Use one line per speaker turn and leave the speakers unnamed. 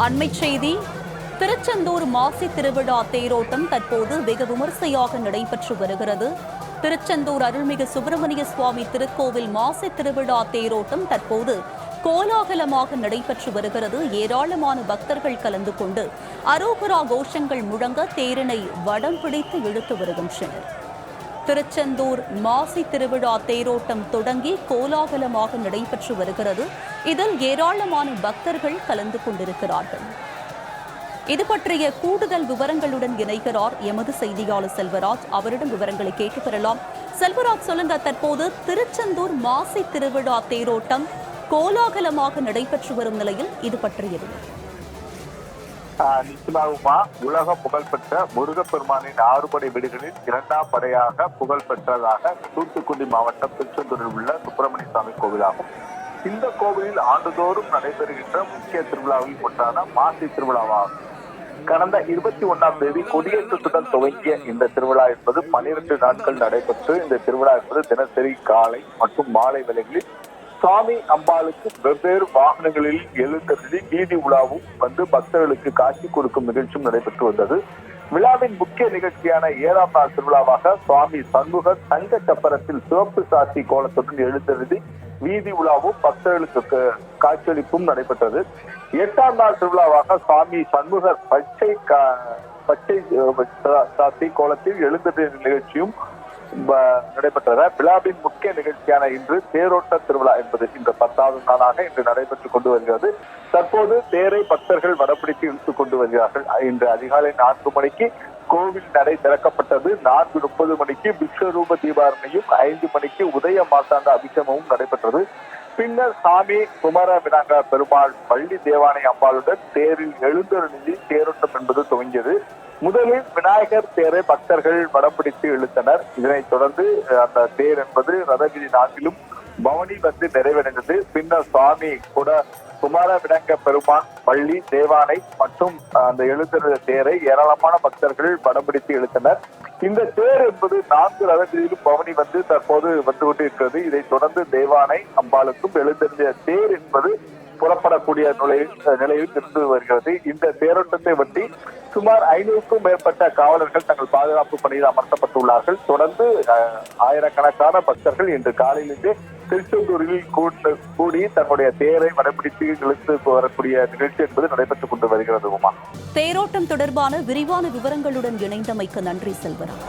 அண்மை செய்தி. திருச்செந்தூர் மாசி திருவிழா தேரோட்டம் தற்போது வெகு விமர்சையாக நடைபெற்று வருகிறது. திருச்செந்தூர் அருள்மிகு சுப்பிரமணிய சுவாமி திருக்கோவில் மாசி திருவிழா தேரோட்டம் தற்போது கோலாகலமாக நடைபெற்று வருகிறது. ஏராளமான பக்தர்கள் கலந்து கொண்டு அரோகரா கோஷங்கள் முழங்க தேரினை வடம் பிடித்து இழுத்து வருகின்றனர். திருச்செந்தூர் மாசி திருவிழா தேரோட்டம் தொடங்கி கோலாகலமாக நடைபெற்று வருகிறது. இதில் ஏராளமான பக்தர்கள் கலந்து கொண்டிருக்கிறார்கள். இது பற்றிய கூடுதல் விவரங்களுடன் இணைகிறார் எமது செய்தியாளர் செல்வராஜ். அவரிடம் விவரங்களை கேட்டு பெறலாம். செல்வராஜ், சொல்லுங்க, தற்போது திருச்செந்தூர் மாசி திருவிழா தேரோட்டம் கோலாகலமாக நடைபெற்று வரும் நிலையில் இது பற்றியது.
நிச்சயமாகுமா, உலக புகழ்பெற்ற முருகப்பெருமானின் 6 படை வீடுகளில் 2ஆம் படையாக புகழ்பெற்றதாக தூத்துக்குடி மாவட்டம் திருச்செந்தூரில் உள்ள சுப்பிரமணிய சுவாமி கோவிலாகும். இந்த கோவிலில் ஆண்டுதோறும் நடைபெறுகின்ற முக்கிய திருவிழாவில் ஒன்றான மாசி திருவிழாவாகும். கடந்த 21ஆம் தேதி கொடியேற்றத்துடன் துவங்கிய இந்த திருவிழா என்பது 12 நாட்கள் நடைபெற்று இந்த திருவிழா என்பது தினசரி காலை மற்றும் மாலை வேளைகளில் சுவாமி அம்பாளுக்கு வெவ்வேறு வாகனங்களில் எழுந்தருளி வீதி உலாவும் வந்து பக்தர்களுக்கு காட்சி கொடுக்கும் நிகழ்ச்சியும் நடைபெற்று வந்தது. விழாவின் முக்கிய நிகழ்ச்சியான 7ஆம் நாள் திருவிழாவாக சுவாமி சண்முகர் தங்க சப்பரத்தில் சிவப்பு சாத்தி கோலத்துடன் எழுந்தருளி வீதி உலாவும் பக்தர்களுக்கு காட்சியளிப்பும் நடைபெற்றது. 8ஆம் நாள் திருவிழாவாக சுவாமி சண்முகர் பச்சை சாத்தி கோலத்தில் எழுந்தருளிய நிகழ்ச்சியும் நடைபெற்றன. விழாவின் முக்கிய நிகழ்ச்சியான இன்று தேரோட்ட திருவிழா என்பது இந்த 10வது நாளாக இன்று நடைபெற்றுக் கொண்டு வருகிறது. தற்போது தேரை பக்தர்கள் வடப்பிடித்து இழுத்துக் கொண்டு வருகிறார்கள். இன்று அதிகாலை 4 மணிக்கு கோவில் நடை திறக்கப்பட்டது. 4:30 மணிக்கு விஸ்வரூப தீபாரணையும் 5 மணிக்கு உதய மாசாந்த அபிஷேகமும் நடைபெற்றது. பின்னர் சாமி குமர விநாயக பெருமாள் வள்ளி தேவானை அம்பாளுடன் தேரில் எழுந்தருளி தேரோட்டம் என்பது துவங்கியது. முதலில் விநாயகர் தேரை பக்தர்கள் வடம் பிடித்து இழுத்தனர். இதனைத் தொடர்ந்து அந்த தேர் என்பது ரதகிரி 4லும் பவனி வந்து நிறைவடைந்தது. பின்னர் சுவாமி குமார விநாயக பெருமான் வள்ளி தேவானை மற்றும் அந்த எழுந்தருளிய தேரை ஏராளமான பக்தர்கள் வடம் பிடித்து இழுத்தனர். இந்த தேர் என்பது 4 ரதங்களிலும் பவனி வந்து தற்போது வந்து கொண்டிருக்கிறது. இதைத் தொடர்ந்து தேவானை அம்பாளுக்கும் எழுந்தருளிய தேர் என்பது புறப்படக்கூடிய நிலையில் இருந்து வருகிறது. இந்த தேரோட்டத்தை ஒட்டி சுமார் 500க்கும் மேற்பட்ட காவலர்கள் தங்கள் பாதுகாப்பு பணியில் அமர்த்தப்பட்டுள்ளார்கள். தொடர்ந்து ஆயிரக்கணக்கான பக்தர்கள் இன்று காலையிலிருந்து திருச்செந்தூரில் கூடி தன்னுடைய தேரை வடம்பிடித்து இழுத்து வரக்கூடிய நிகழ்ச்சி என்பது நடைபெற்றுக் கொண்டு வருகிறது.
தேரோட்டம் தொடர்பான விரிவான விவரங்களுடன் இணைந்தமைக்கு நன்றி செல்வராஜ்.